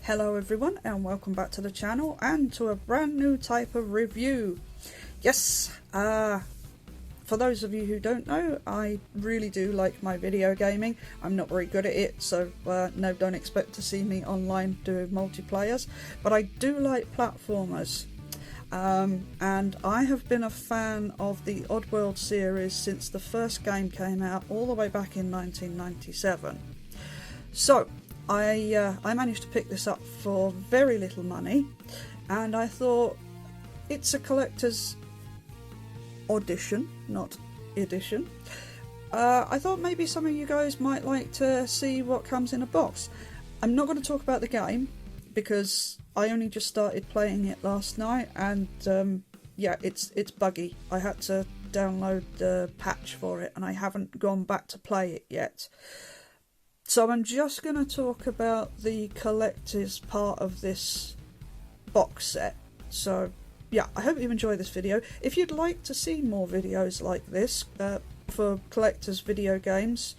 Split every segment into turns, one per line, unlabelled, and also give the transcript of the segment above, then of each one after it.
Hello everyone and welcome back to the channel and to a brand new type of review. Yes, for those of you who don't know, I really do like my video gaming. I'm not very good at it, so no, don't expect to see me online doing multiplayers, but I do like platformers. And I have been a fan of the Oddworld series since the first game came out all the way back in 1997. So I managed to pick this up for very little money, and I thought it's a collector's audition, not edition. I thought maybe some of you guys might like to see what comes in a box. I'm not going to talk about the game because I only just started playing it last night, and yeah, it's buggy. I had to download the patch for it and I haven't gone back to play it yet. So I'm just going to talk about the collector's part of this box set. So yeah, I hope you enjoy this video. If you'd like to see more videos like this for collector's video games,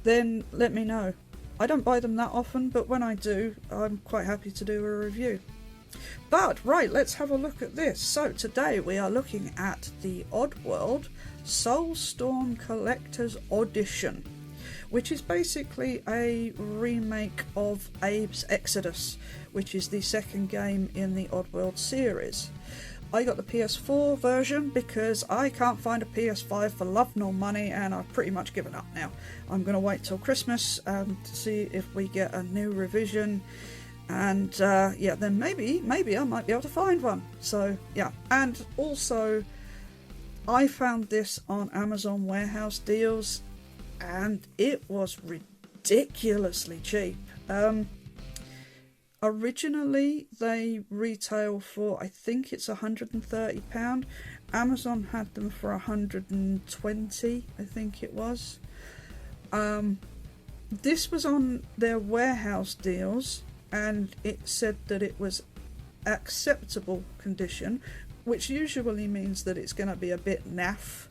then let me know. I don't buy them that often, but when I do, I'm quite happy to do a review. But right, let's have a look at this. So today we are looking at the Oddworld Soulstorm Collector's Oddition, which is basically a remake of Abe's Exoddus, which is the second game in the Oddworld series. I got the PS4 version because I can't find a PS5 for love nor money, and I've pretty much given up now. I'm going to wait till Christmas to see if we get a new revision, and yeah, then maybe I might be able to find one. So yeah, and also I found this on Amazon warehouse deals, and it was ridiculously cheap. Originally they retail for, I think it's £130. Amazon had them for 120, I think it was. This was on their warehouse deals, and it said that it was acceptable condition, which usually means that it's going to be a bit naff,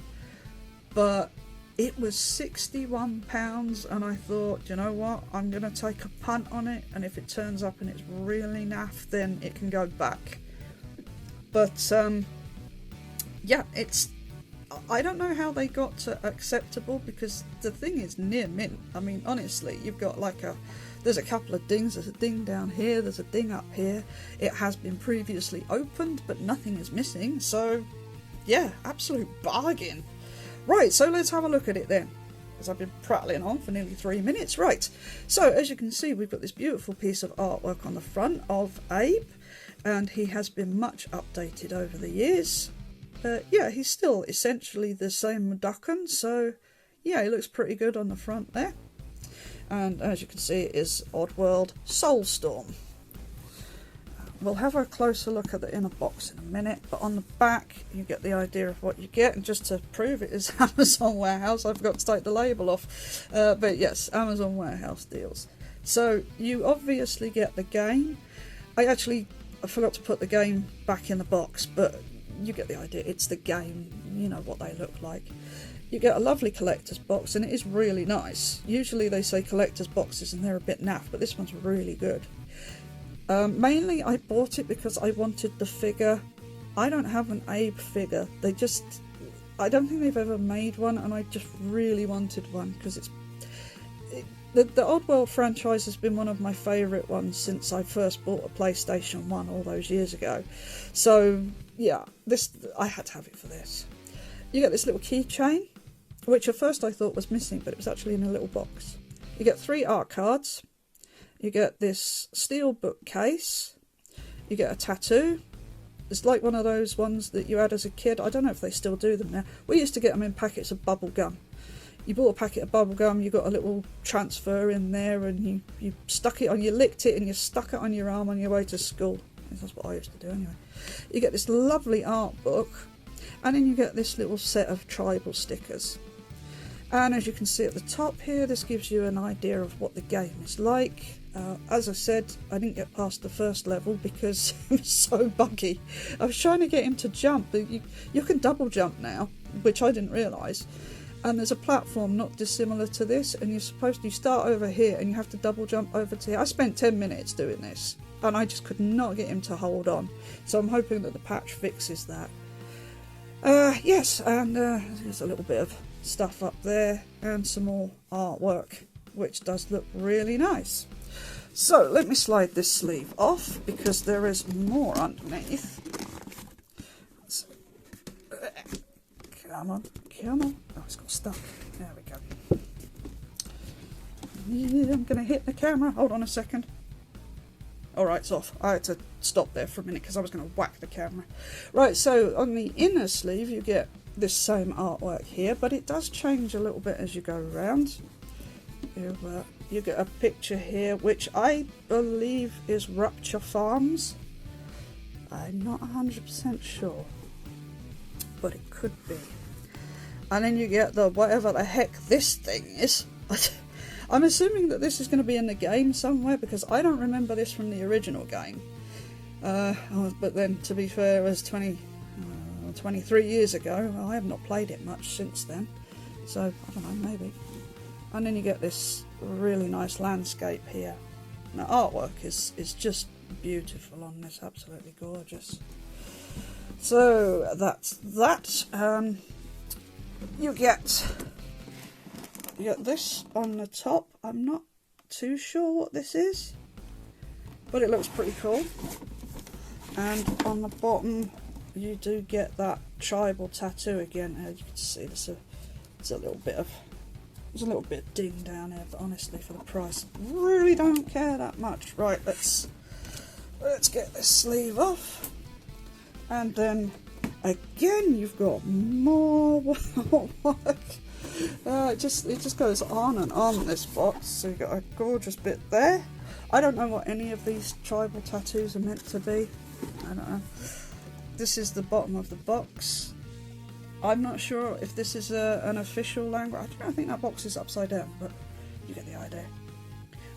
but it was £61, and I thought, you know what, I'm going to take a punt on it, and if it turns up and it's really naff, then it can go back. But yeah, I don't know how they got to acceptable, because the thing is near mint. I mean, honestly, you've got like there's a couple of dings. There's a ding down here, there's a ding up here. It has been previously opened, but nothing is missing, so yeah, absolute bargain. Right, so let's have a look at it then, because I've been prattling on for nearly 3 minutes. Right, so as you can see, we've got this beautiful piece of artwork on the front of Abe, and he has been much updated over the years. Yeah, he's still essentially the same Ducken, so yeah, he looks pretty good on the front there. And as you can see, it is Oddworld Soulstorm. We'll have a closer look at the inner box in a minute, but on the back you get the idea of what you get, and just to prove it is Amazon warehouse, I forgot to take the label off, but yes, Amazon warehouse deals. So you obviously get the game. I forgot to put the game back in the box, but you get the idea, it's the game, you know what they look like. You get a lovely collector's box, and it is really nice. Usually they say collector's boxes and they're a bit naff, but this one's really good. Mainly I bought it because I wanted the figure. I don't have an Abe figure. I don't think they've ever made one, and I just really wanted one because the Oddworld franchise has been one of my favourite ones since I first bought a PlayStation 1 all those years ago. So yeah, I had to have it for this. You get this little keychain, which at first I thought was missing, but it was actually in a little box. You get 3 art cards. You get this Steelbook case. You get a tattoo. It's like one of those ones that you had as a kid. I don't know if they still do them now. We used to get them in packets of bubble gum. You bought a packet of bubble gum, you got a little transfer in there, and you stuck it on, you licked it and you stuck it on your arm on your way to school. That's what I used to do anyway. You get this lovely art book, and then you get this little set of tribal stickers. And as you can see at the top here, this gives you an idea of what the game is like. As I said, I didn't get past the first level because it was so buggy. I was trying to get him to jump. You can double jump now, which I didn't realise. And there's a platform not dissimilar to this, and you start over here and you have to double jump over to here. I spent 10 minutes doing this. and I just could not get him to hold on. So I'm hoping that the patch fixes that. Yes, and there's a little bit of stuff up there and some more artwork, which does look really nice. So let me slide this sleeve off because there is more underneath. Come on, come on. Oh, it's got stuck. There we go. Yeah, I'm going to hit the camera. Hold on a second. Alright, it's off. I had to stop there for a minute because I was going to whack the camera. Right, so on the inner sleeve you get this same artwork here, but it does change a little bit as you go around. You get a picture here, which I believe is Rupture Farms. I'm not 100% sure, but it could be. And then you get the whatever the heck this thing is. I'm assuming that this is going to be in the game somewhere because I don't remember this from the original game. But then, to be fair, it was 23 years ago. I have not played it much since then. So, I don't know, maybe. And then you get this really nice landscape here. Now, artwork is just beautiful on this, absolutely gorgeous. So, that's that. You get this on the top. I'm not too sure what this is, but it looks pretty cool. And on the bottom you do get that tribal tattoo again. As you can see, there's a little bit of ding down here, but honestly, for the price, really don't care that much. Right, let's get this sleeve off, and then again you've got more work. It just goes on and on, this box. So you've got a gorgeous bit there. I don't know what any of these tribal tattoos are meant to be. I don't know. This is the bottom of the box. I'm not sure if this is an official language. I think that box is upside down, but you get the idea.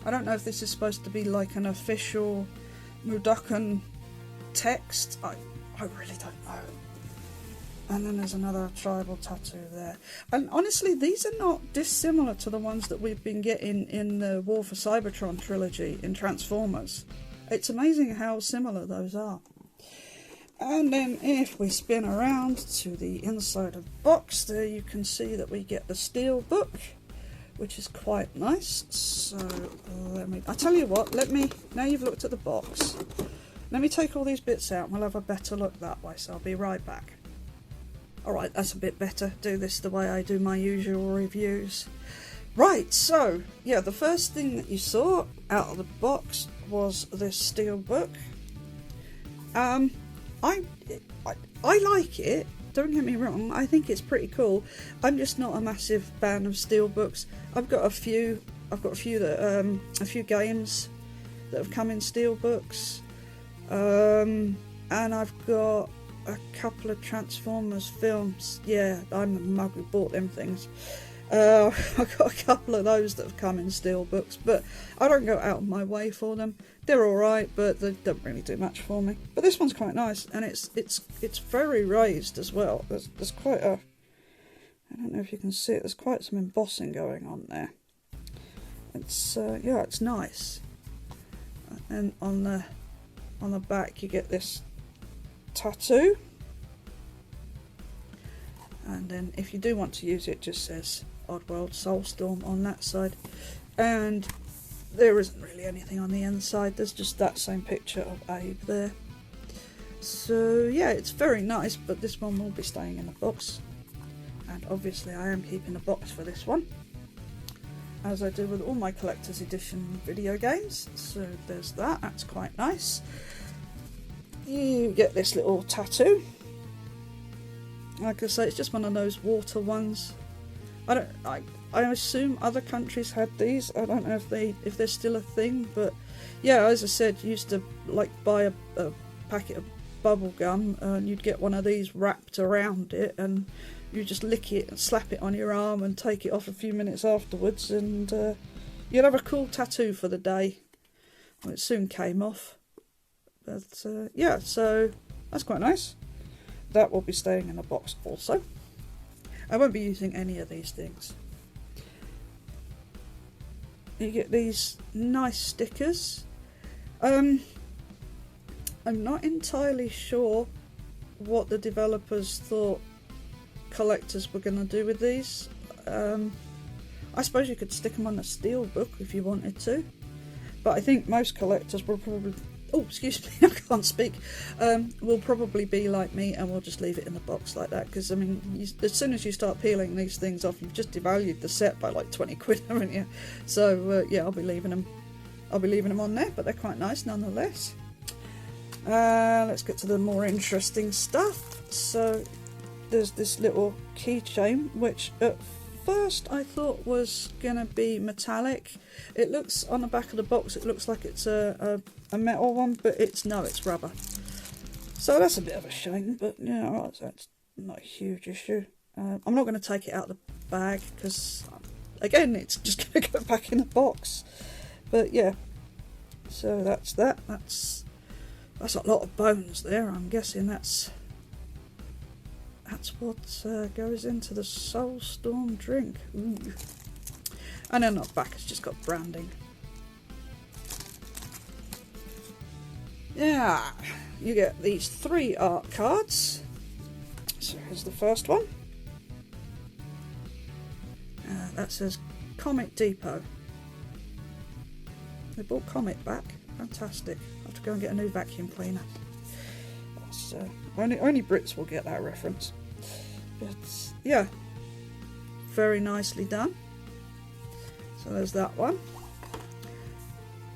I don't know if this is supposed to be like an official Mudokon text. I really don't know. And then there's another tribal tattoo there. And honestly, these are not dissimilar to the ones that we've been getting in the War for Cybertron trilogy in Transformers. It's amazing how similar those are. And then if we spin around to the inside of the box, there you can see that we get the Steelbook, which is quite nice. So I tell you what, now you've looked at the box, let me take all these bits out and we'll have a better look that way, so I'll be right back. Alright, that's a bit better. Do this the way I do my usual reviews. Right, so, yeah, the first thing that you saw out of the box was this Steelbook. I like it, don't get me wrong, I think it's pretty cool. I'm just not a massive fan of Steelbooks. I've got a few games that have come in Steelbooks. And I've got a couple of Transformers films. Yeah, I'm the mug who bought them things. I've got a couple of those that have come in Steelbooks, but I don't go out of my way for them. They're alright, but they don't really do much for me. But this one's quite nice, and it's very raised as well. There's quite a, I don't know if you can see it, there's quite some embossing going on there. It's yeah, it's nice. And on the back you get this tattoo, and then if you do want to use it, it just says Oddworld Soulstorm on that side, and there isn't really anything on the inside. There's just that same picture of Abe there. So yeah, it's very nice, but this one will be staying in the box, and obviously I am keeping the box for this one, as I do with all my collector's edition video games. So there's that's quite nice. You get this little tattoo. Like I say, it's just one of those water ones. I assume other countries had these. I don't know if they're still a thing, but yeah, as I said, you used to like buy a packet of bubble gum and you'd get one of these wrapped around it, and you just lick it and slap it on your arm and take it off a few minutes afterwards, and you'd have a cool tattoo for the day. Well, it soon came off. But yeah, so that's quite nice. That will be staying in the box also. I won't be using any of these things. You get these nice stickers. I'm not entirely sure what the developers thought collectors were going to do with these. I suppose you could stick them on a Steelbook if you wanted to, but I think most collectors will probably, oh excuse me, I can't speak, will probably be like me and will just leave it in the box like that, because I mean, as soon as you start peeling these things off, you've just devalued the set by like 20 quid, haven't you? So yeah, I'll be leaving them on there, but they're quite nice nonetheless. Let's get to the more interesting stuff. So there's this little keychain, which at first I thought was gonna be metallic. It looks, on the back of the box, it looks like it's a metal one, but it's rubber. So that's a bit of a shame, but yeah, that's not a huge issue. I'm not going to take it out of the bag because, again, it's just going to go back in the box. But yeah, so that's that. That's a lot of bones there. I'm guessing that's what goes into the Soulstorm drink. Ooh. And then on the back it's just got branding. Yeah, you get these 3 art cards. So here's the first one. That says Comet Depot. They brought Comet back. Fantastic. I have to go and get a new vacuum cleaner. That's, only Brits will get that reference. But yeah, very nicely done. So there's that one.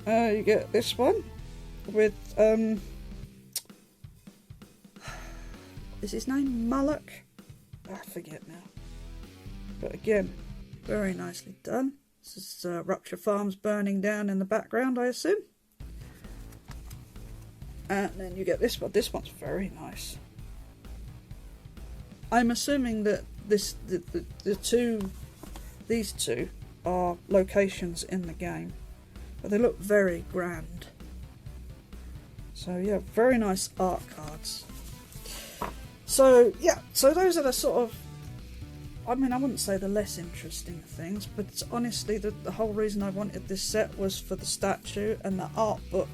You get this one with is his name Mullock? I forget now. But again, very nicely done. This is Rupture Farms burning down in the background, I assume. And then you get this one. This one's very nice. I'm assuming that these two are locations in the game, but they look very grand. So yeah, very nice art cards. So yeah, so those are the sort of, I mean, I wouldn't say the less interesting things, but it's honestly the whole reason I wanted this set was for the statue and the art book,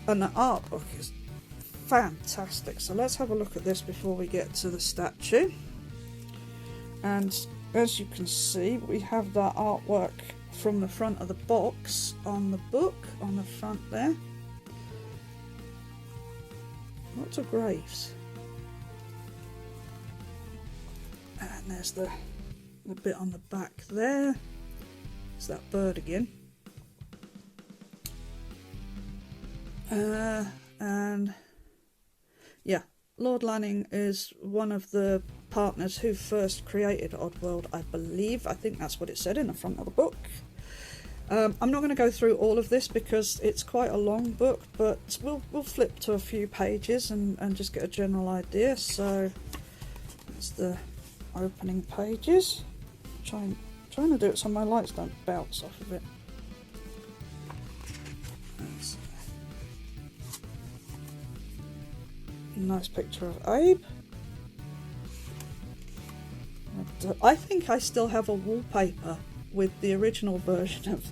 and the art book is fantastic. So let's have a look at this before we get to the statue. And as you can see, we have that artwork from the front of the box on the book, on the front there. Lots of graves. And there's the bit on the back there. It's that bird again. And yeah, Lord Lanning is one of the partners who first created Oddworld, I believe. I think that's what it said in the front of the book. I'm not going to go through all of this because it's quite a long book, but we'll flip to a few pages and just get a general idea. So that's the opening pages. Trying to do it so my lights don't bounce off of it. That's a nice picture of Abe. And, I think I still have a wallpaper with the original version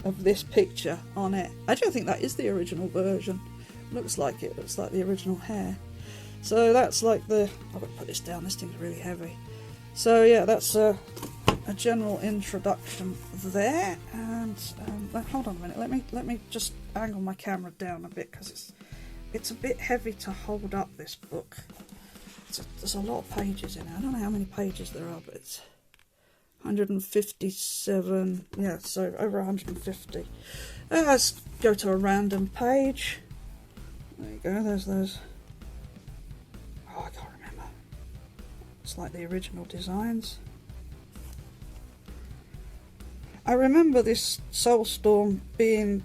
of this picture on it. I don't think that is the original version. Looks like it. Looks like the original hair. So that's like the... I've got to put this down. This thing's really heavy. So yeah, that's a general introduction there. And hold on a minute. Let me just angle my camera down a bit because it's a bit heavy to hold up this book. There's a lot of pages in it. I don't know how many pages there are, but it's 157, yeah, so over 150. Let's go to a random page. There you go, there's those. Oh, I can't remember. It's like the original designs. I remember this Soulstorm being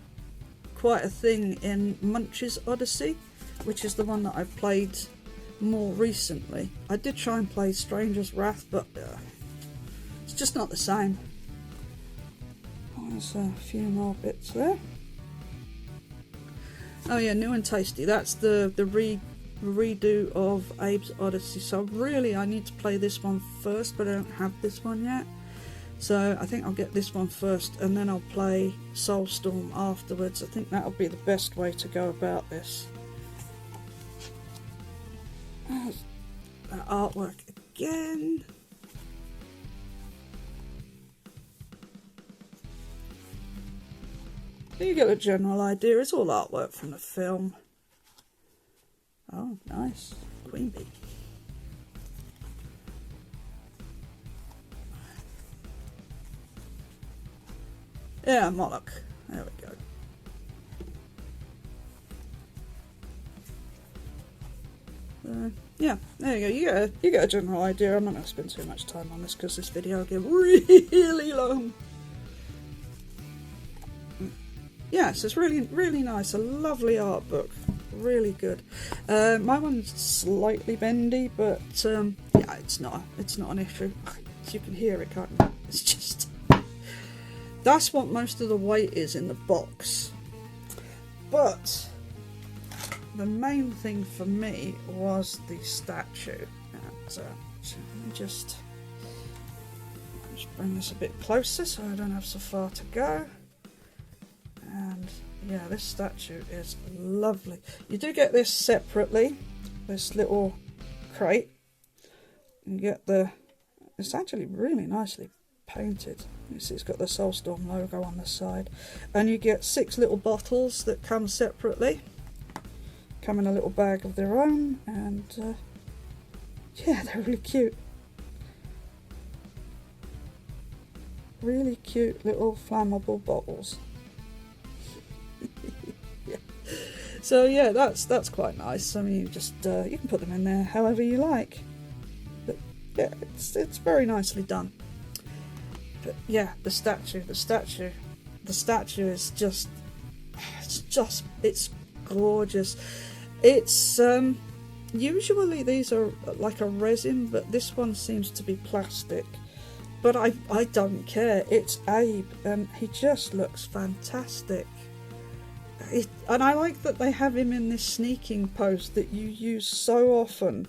quite a thing in Munch's Odyssey, which is the one that I've played more recently. I did try and play Stranger's Wrath, but it's just not the same. There's a few more bits there. Oh yeah, New and Tasty. That's the redo of Abe's Odyssey. So really I need to play this one first, but I don't have this one yet. So I think I'll get this one first and then I'll play Soulstorm afterwards. I think that'll be the best way to go about this. That artwork again. You get a general idea. It's all artwork from the film. Oh, nice. Queen bee. Yeah, Moloch. There we go. Yeah, there you go. You get a general idea. I'm not going to spend too much time on this because this video will get really long. Yes, it's really nice. A lovely art book. Really good. My one's slightly bendy, but yeah, it's not an issue. You can hear it, can't you? It's just that's what most of the weight is in the box. But the main thing for me was the statue. So let me just bring this a bit closer so I don't have so far to go. And yeah, this statue is lovely. You do get this separately, this little crate. You get it's actually really nicely painted. You see it's got the Soulstorm logo on the side. And you get 6 little bottles that come separately. Come in a little bag of their own, and yeah, they're really cute. Really cute little flammable bottles. Yeah. So yeah, that's quite nice. I mean, you just you can put them in there however you like. But yeah, it's very nicely done. But yeah, the statue is just it's gorgeous. It's usually these are like a resin, but this one seems to be plastic. But I don't care. It's Abe, and he just looks fantastic. And I like that they have him in this sneaking pose that you use so often.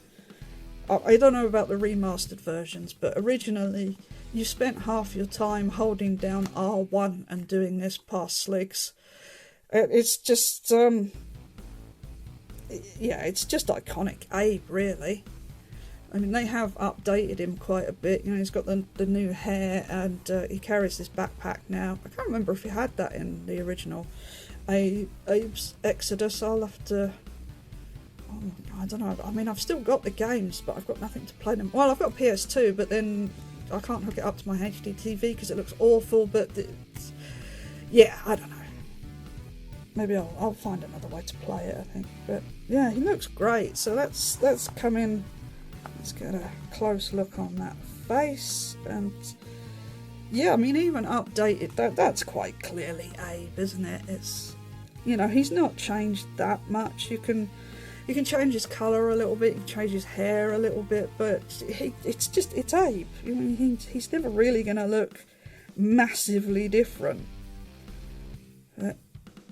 I don't know about the remastered versions, but originally you spent half your time holding down R1 and doing this past Sligs. It's just yeah, it's just iconic Abe, really. I mean, they have updated him quite a bit. You know, he's got the new hair, and he carries this backpack now. I can't remember if he had that in the original Abe's Exoddus. I'll have to... I don't know. I mean, I've still got the games, but I've got nothing to play them. Well, I've got PS2, but then I can't hook it up to my HD TV because it looks awful. But yeah, I don't know. Maybe I'll find another way to play it, I think. But yeah, he looks great. So let's come in. Let's get a close look on that face. And yeah, I mean, even updated, that's quite clearly Abe, isn't it? It's, you know, he's not changed that much. You can change his colour a little bit, you can change his hair a little bit, but it's Abe. I mean, he's never really going to look massively different. But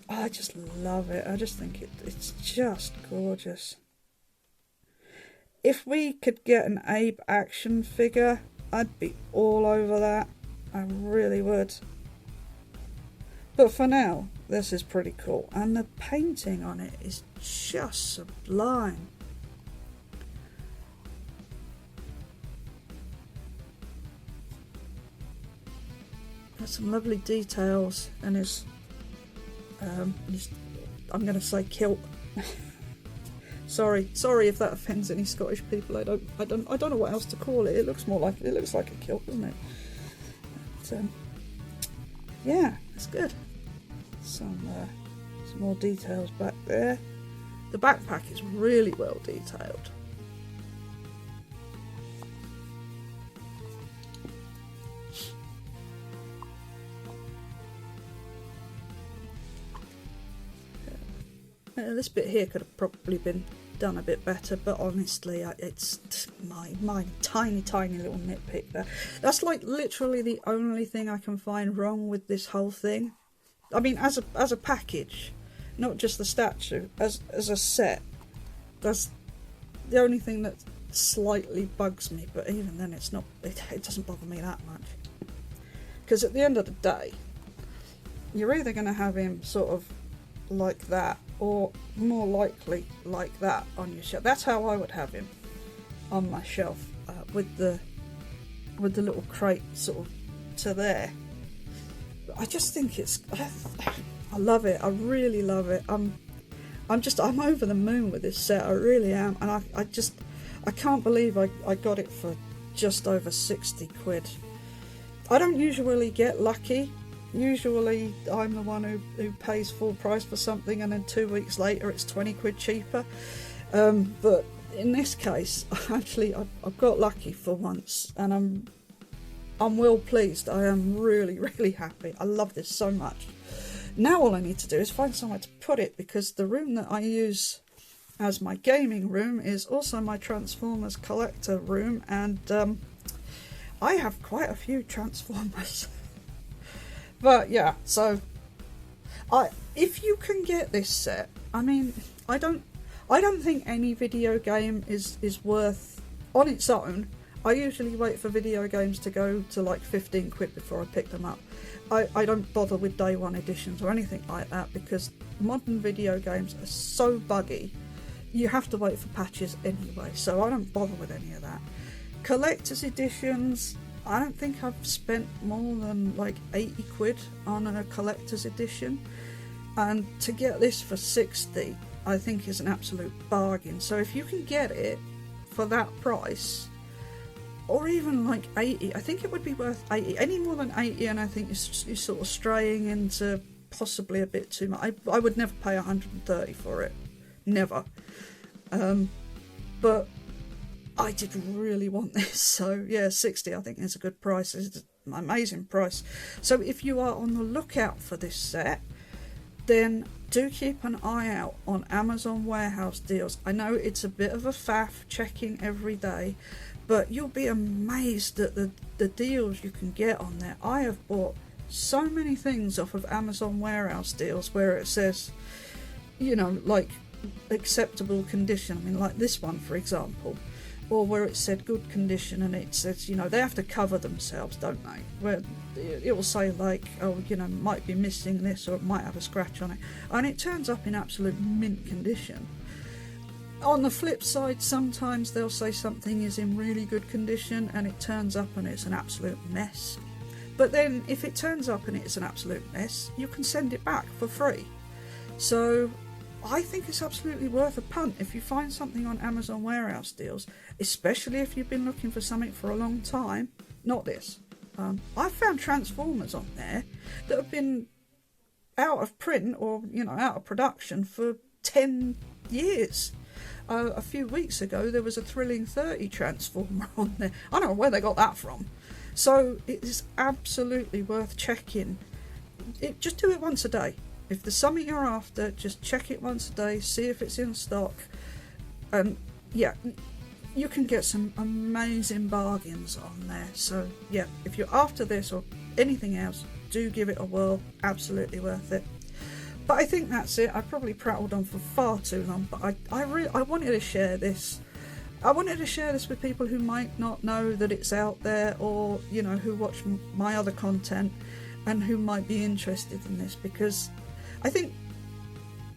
I just love it. I just think it's just gorgeous. If we could get an Abe action figure, I'd be all over that. I really would. But for now, this is pretty cool. And the painting on it is just sublime. There's some lovely details, and his I'm going to say kilt. Sorry if that offends any Scottish people. I don't know what else to call it. It looks like a kilt, doesn't it? But, yeah, it's good. Some more details back there. The backpack is really well detailed. This bit here could have probably been done a bit better, but honestly, it's my tiny little nitpick there. That's like literally the only thing I can find wrong with this whole thing. I mean, as a package, not just the statue, as a set. That's the only thing that slightly bugs me, but even then it doesn't bother me that much. Because at the end of the day, you're either going to have him sort of like that, or more likely like that on your shelf. That's how I would have him. on my shelf with the little crate sort of to there. I just think it's, I love it. I really love it. I'm over the moon with this set. I really am. And I can't believe I got it for just over 60 quid. I don't usually get lucky. Usually I'm the one who pays full price for something and then 2 weeks later it's 20 quid cheaper. But in this case, I've got lucky for once, and I'm well pleased. I am really, really happy. I love this so much. Now all I need to do is find somewhere to put it, because the room that I use as my gaming room is also my Transformers collector room, and I have quite a few Transformers. But yeah, so if you can get this set, I mean, I don't think any video game is worth on its own. I usually wait for video games to go to like 15 quid before I pick them up. I don't bother with day one editions or anything like that, because modern video games are so buggy. You have to wait for patches anyway, so I don't bother with any of that. Collector's editions, I don't think I've spent more than like 80 quid on a collector's edition, and to get this for 60 I think is an absolute bargain. So if you can get it for that price, or even like 80, I think it would be worth 80. Any more than 80 and I think you're sort of straying into possibly a bit too much. I would never pay 130 for it, never. But I did really want this, so yeah, 60 I think is a good price. It's an amazing price. So if you are on the lookout for this set, then do keep an eye out on Amazon warehouse deals. I know it's a bit of a faff checking every day, but you'll be amazed at the deals you can get on there. I have bought so many things off of Amazon warehouse deals where it says, you know, like acceptable condition. I mean, like this one for example, or where it said good condition and it says, you know, they have to cover themselves, don't they? Where it will say like, oh, you know, might be missing this, or it might have a scratch on it, and it turns up in absolute mint condition. On the flip side, sometimes they'll say something is in really good condition and it turns up and it's an absolute mess. But then if it turns up and it's an absolute mess, you can send it back for free. So I think it's absolutely worth a punt if you find something on Amazon warehouse deals, especially if you've been looking for something for a long time. Not this. I've found Transformers on there that have been out of print or, you know, out of production for 10 years. A few weeks ago there was a Thrilling 30 Transformer on there. I don't know where they got that from. So it is absolutely worth checking. Just do it once a day. If there's something you're after, just check it once a day, see if it's in stock. And yeah, you can get some amazing bargains on there. So yeah, if you're after this or anything else, do give it a whirl. Absolutely worth it. But I think that's it. I probably prattled on for far too long, but I wanted to share this. I wanted to share this with people who might not know that it's out there, or, you know, who watch my other content and who might be interested in this, because I think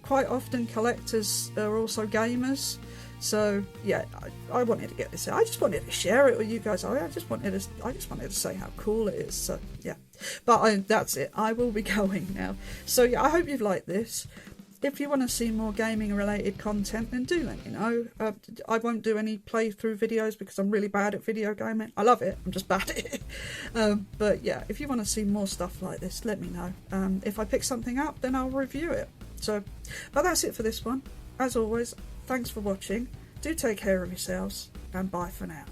quite often collectors are also gamers. So yeah, I wanted to get this out. I just wanted to share it with you guys. I just wanted to say how cool it is. So yeah, but that's it. I will be going now. So yeah, I hope you've liked this. If you want to see more gaming related content, then do let me know. I won't do any playthrough videos because I'm really bad at video gaming. I love it, I'm just bad at it. But yeah, if you want to see more stuff like this, let me know. If I pick something up, then I'll review it. So, but that's it for this one. As always, thanks for watching. Do take care of yourselves, and bye for now.